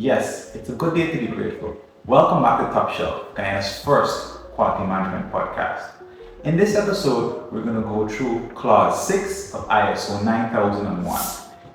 Yes, it's a good day to be grateful. Welcome back to Top Shelf, Guyana's first quality management podcast. In this episode, we're going to go through clause 6 of ISO 9001.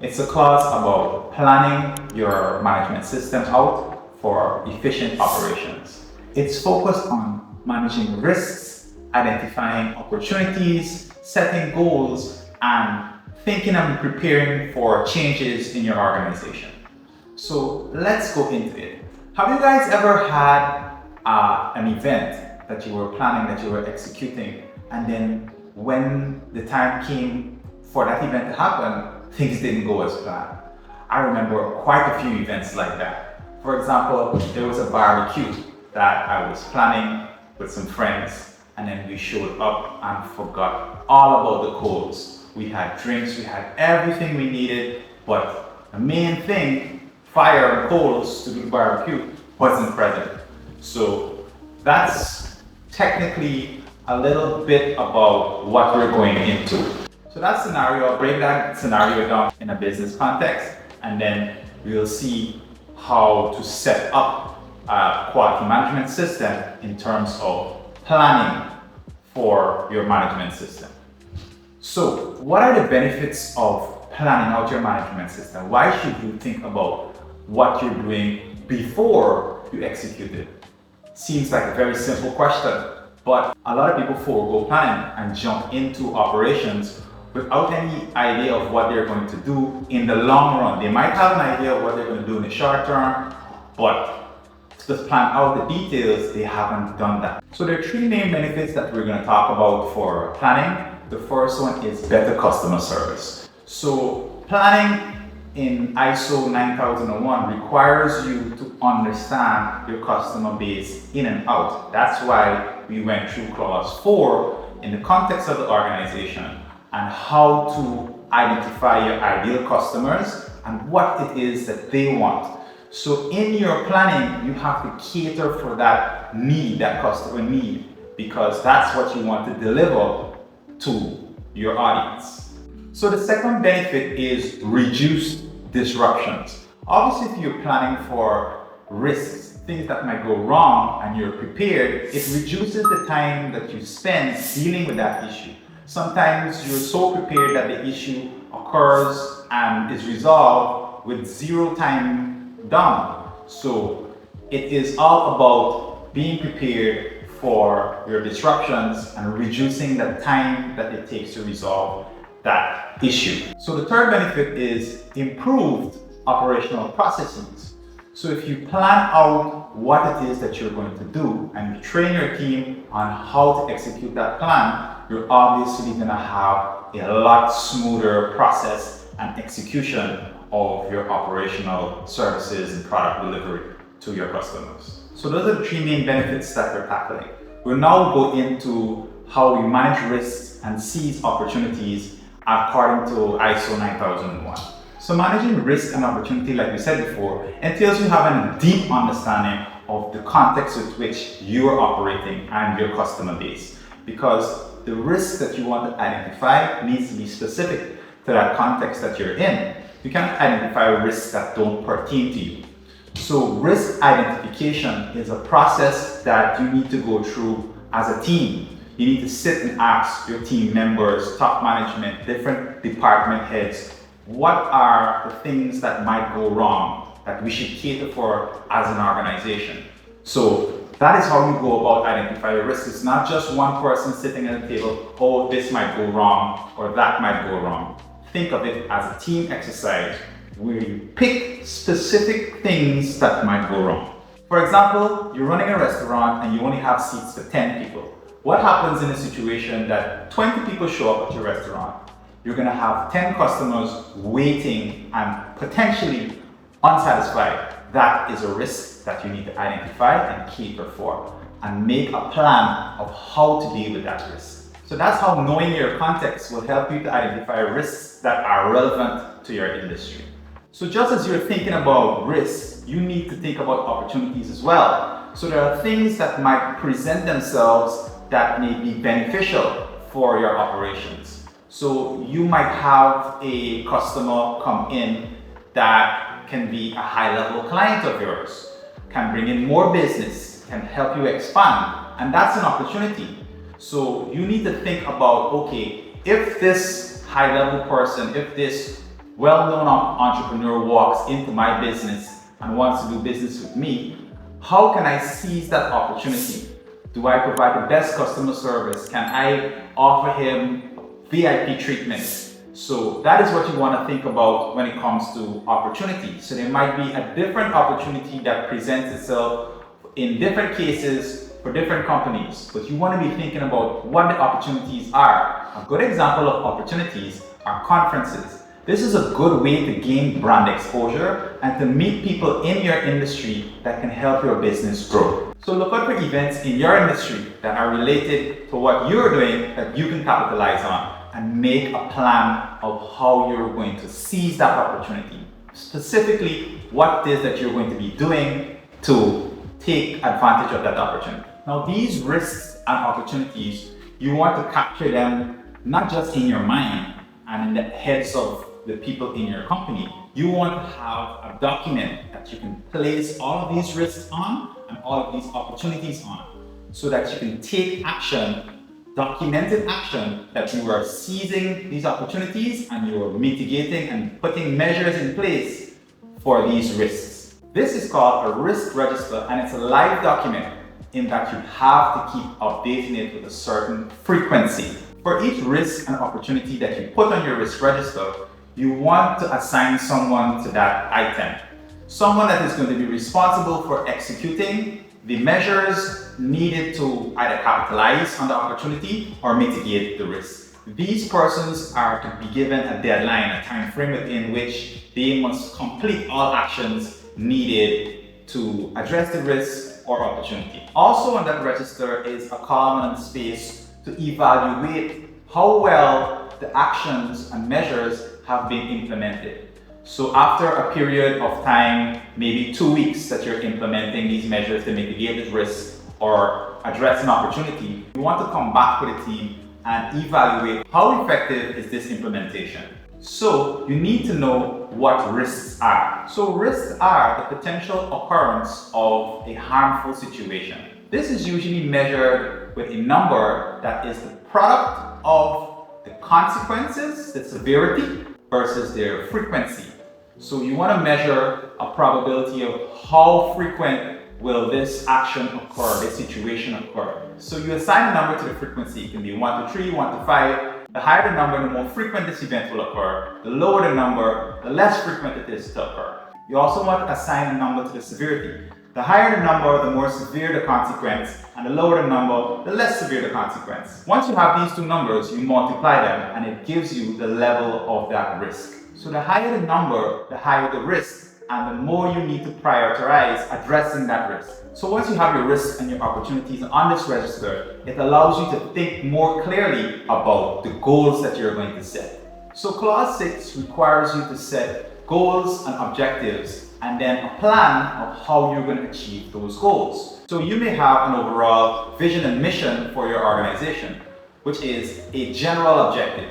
It's a clause about planning your management system out for efficient operations. It's focused on managing risks, identifying opportunities, setting goals, and thinking and preparing for changes in your organization. So let's go into it. Have you guys ever had an event that you were planning, that you were executing, and then when the time came for that event to happen, things didn't go as planned? I remember quite a few events like that. For example, there was a barbecue that I was planning with some friends, and then we showed up and forgot all about the coals. We had drinks, we had everything we needed, but the main thing, fire and coals to do the barbecue, wasn't present. So that's technically a little bit about what we're going into. So that scenario, I'll break that scenario down in a business context, and then we'll see how to set up a quality management system in terms of planning for your management system. So what are the benefits of planning out your management system? Why should you think about what you're doing before you execute it? Seems like a very simple question, but a lot of people forego planning and jump into operations without any idea of what they're going to do in the long run. They might have an idea of what they're going to do in the short term, but to plan out the details, they haven't done that. So there are three main benefits that we're going to talk about for planning. The first one is better customer service. So planning in ISO 9001 requires you to understand your customer base in and out. That's why we went through clause 4 in the context of the organization and how to identify your ideal customers and what it is that they want. So in your planning, you have to cater for that need, that customer need, because that's what you want to deliver to your audience. So the second benefit is reduced disruptions. Obviously, if you're planning for risks, things that might go wrong, and you're prepared, it reduces the time that you spend dealing with that issue. Sometimes you're so prepared that the issue occurs and is resolved with zero time done. So it is all about being prepared for your disruptions and reducing the time that it takes to resolve that issue. So the third benefit is improved operational processes. So if you plan out what it is that you're going to do and you train your team on how to execute that plan, you're obviously going to have a lot smoother process and execution of your operational services and product delivery to your customers. So those are the three main benefits that we're tackling. We'll now go into how we manage risks and seize opportunities according to ISO 9001. So managing risk and opportunity, like we said before, entails you having a deep understanding of the context with which you are operating and your customer base, because the risk that you want to identify needs to be specific to that context that you're in. You can't identify risks that don't pertain to you. So risk identification is a process that you need to go through as a team. You need to sit and ask your team members, top management, different department heads, what are the things that might go wrong that we should cater for as an organization? So that is how you go about identifying risks. It's not just one person sitting at the table, oh, this might go wrong or that might go wrong. Think of it as a team exercise where you pick specific things that might go wrong. For example, you're running a restaurant and you only have seats for 10 people. What happens in a situation that 20 people show up at your restaurant? You're going to have 10 customers waiting and potentially unsatisfied. That is a risk that you need to identify and cater for and make a plan of how to deal with that risk. So that's how knowing your context will help you to identify risks that are relevant to your industry. So just as you're thinking about risks, you need to think about opportunities as well. So there are things that might present themselves that may be beneficial for your operations. So you might have a customer come in that can be a high-level client of yours, can bring in more business, can help you expand, and that's an opportunity. So you need to think about, okay, if this high-level person, if this well-known entrepreneur walks into my business and wants to do business with me, how can I seize that opportunity? Do I provide the best customer service? Can I offer him VIP treatment? So that is what you want to think about when it comes to opportunity. So there might be a different opportunity that presents itself in different cases for different companies, but you want to be thinking about what the opportunities are. A good example of opportunities are conferences. This is a good way to gain brand exposure and to meet people in your industry that can help your business grow. So look out for events in your industry that are related to what you're doing that you can capitalize on, and make a plan of how you're going to seize that opportunity. Specifically, what it is that you're going to be doing to take advantage of that opportunity. Now, these risks and opportunities, you want to capture them not just in your mind and in the heads of the people in your company. You want to have a document that you can place all of these risks on and all of these opportunities on, so that you can take action, documented action, that you are seizing these opportunities and you're mitigating and putting measures in place for these risks. This is called a risk register, and it's a live document in that you have to keep updating it with a certain frequency. For each risk and opportunity that you put on your risk register, you want to assign someone to that item. Someone that is going to be responsible for executing the measures needed to either capitalize on the opportunity or mitigate the risk. These persons are to be given a deadline, a time frame within which they must complete all actions needed to address the risk or opportunity. Also on that register is a column and space to evaluate how well the actions and measures have been implemented. So after a period of time, maybe 2 weeks that you're implementing these measures to mitigate the risk or address an opportunity, you want to come back with a team and evaluate how effective is this implementation. So you need to know what risks are. So risks are the potential occurrence of a harmful situation. This is usually measured with a number that is the product of the consequences, the severity, versus their frequency. So you want to measure a probability of how frequent will this action occur, this situation occur. So you assign a number to the frequency. It can be 1 to 3, 1 to 5. The higher the number, the more frequent this event will occur. The lower the number, the less frequent it is to occur. You also want to assign a number to the severity. The higher the number, the more severe the consequence, and the lower the number, the less severe the consequence. Once you have these two numbers, you multiply them and it gives you the level of that risk. So the higher the number, the higher the risk, and the more you need to prioritize addressing that risk. So once you have your risks and your opportunities on this register, it allows you to think more clearly about the goals that you're going to set. So clause 6 requires you to set goals and objectives and then a plan of how you're going to achieve those goals. So you may have an overall vision and mission for your organization, which is a general objective.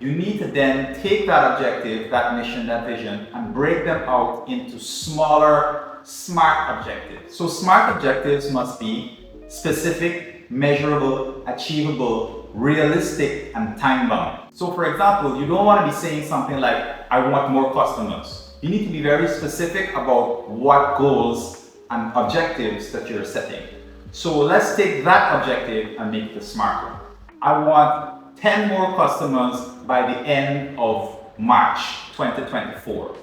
You need to then take that objective, that mission, that vision, and break them out into smaller, SMART objectives. So SMART objectives must be specific, measurable, achievable, realistic, and time-bound. So for example, you don't want to be saying something like, I want more customers. You need to be very specific about what goals and objectives that you're setting. So let's take that objective and make it a SMART one. I want 10 more customers by the end of March 2024.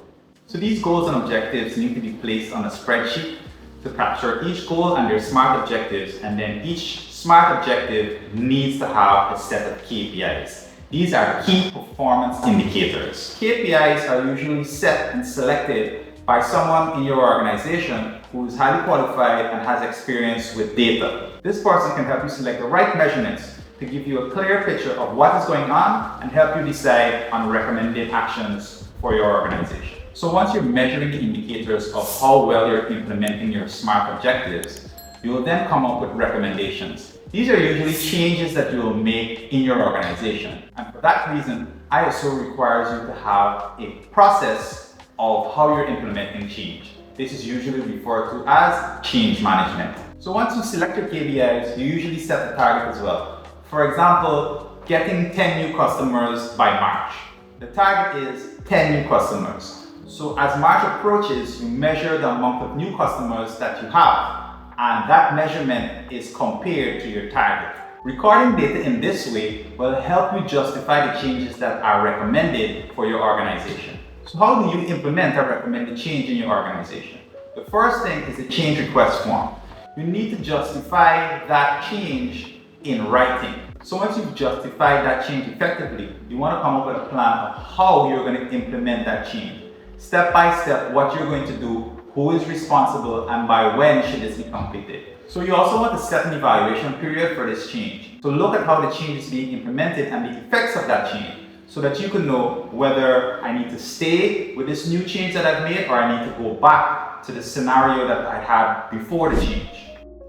So these goals and objectives need to be placed on a spreadsheet to capture each goal and their SMART objectives, and then each SMART objective needs to have a set of KPIs. These are key performance indicators. KPIs are usually set and selected by someone in your organization who is highly qualified and has experience with data. This person can help you select the right measurements to give you a clear picture of what is going on and help you decide on recommended actions for your organization. So once you're measuring the indicators of how well you're implementing your SMART objectives, you will then come up with recommendations. These are usually changes that you will make in your organization. And for that reason, ISO requires you to have a process of how you're implementing change. This is usually referred to as change management. So once you select your KPIs, you usually set the target as well. For example, getting 10 new customers by March. The target is 10 new customers. So as March approaches, you measure the amount of new customers that you have, and that measurement is compared to your target. Recording data in this way will help you justify the changes that are recommended for your organization. So how do you implement a recommended change in your organization? The first thing is a change request form. You need to justify that change in writing. So once you've justified that change effectively, you want to come up with a plan of how you're going to implement that change. Step by step, what you're going to do, who is responsible, and by when should this be completed. So you also want to set an evaluation period for this change. So look at how the change is being implemented and the effects of that change, so that you can know whether I need to stay with this new change that I've made or I need to go back to the scenario that I had before the change.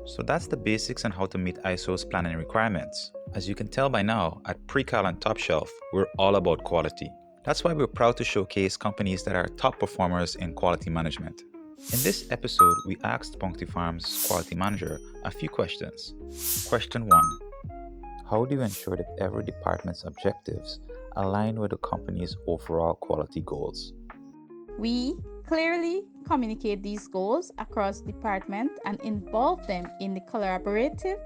So that's the basics on how to meet ISO's planning requirements. As you can tell by now, at Precal and Top Shelf, we're all about quality. That's why we're proud to showcase companies that are top performers in quality management. In this episode, we asked Bounty Farms quality manager a few questions. Question 1. How do you ensure that every department's objectives align with the company's overall quality goals? We clearly communicate these goals across departments and involve them in the collaborative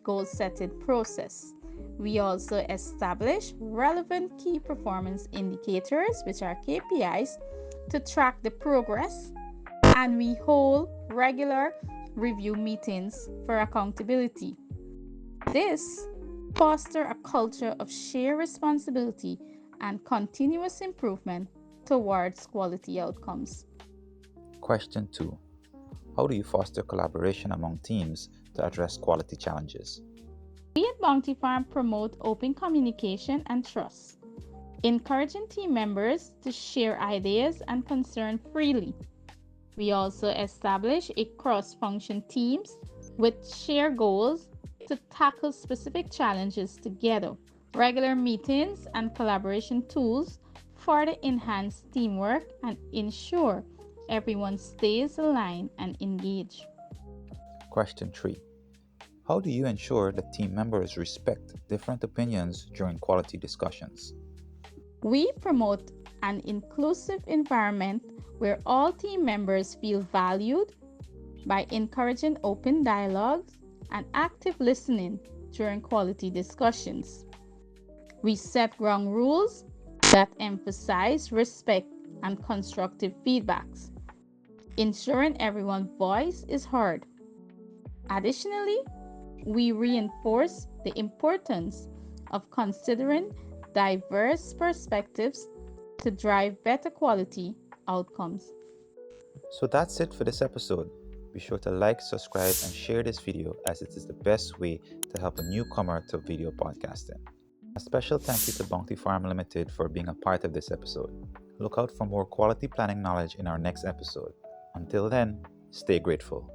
goal-setting process. We also establish relevant key performance indicators, which are KPIs, to track the progress, and we hold regular review meetings for accountability. This fosters a culture of shared responsibility and continuous improvement towards quality outcomes. Question 2. How do you foster collaboration among teams to address quality challenges? We at Bounty Farm promote open communication and trust, encouraging team members to share ideas and concerns freely. We also establish a cross-function teams with shared goals to tackle specific challenges together. Regular meetings and collaboration tools further enhance teamwork and ensure everyone stays aligned and engaged. Question 3. How do you ensure that team members respect different opinions during quality discussions? We promote an inclusive environment where all team members feel valued by encouraging open dialogues and active listening during quality discussions. We set ground rules that emphasize respect and constructive feedbacks, ensuring everyone's voice is heard. Additionally, we reinforce the importance of considering diverse perspectives to drive better quality outcomes. So that's it for this episode. Be sure to like, subscribe, and share this video, as it is the best way to help a newcomer to video podcasting. A special thank you to Bounty Farm Limited for being a part of this episode. Look out for more quality planning knowledge in our next episode. Until then, stay grateful.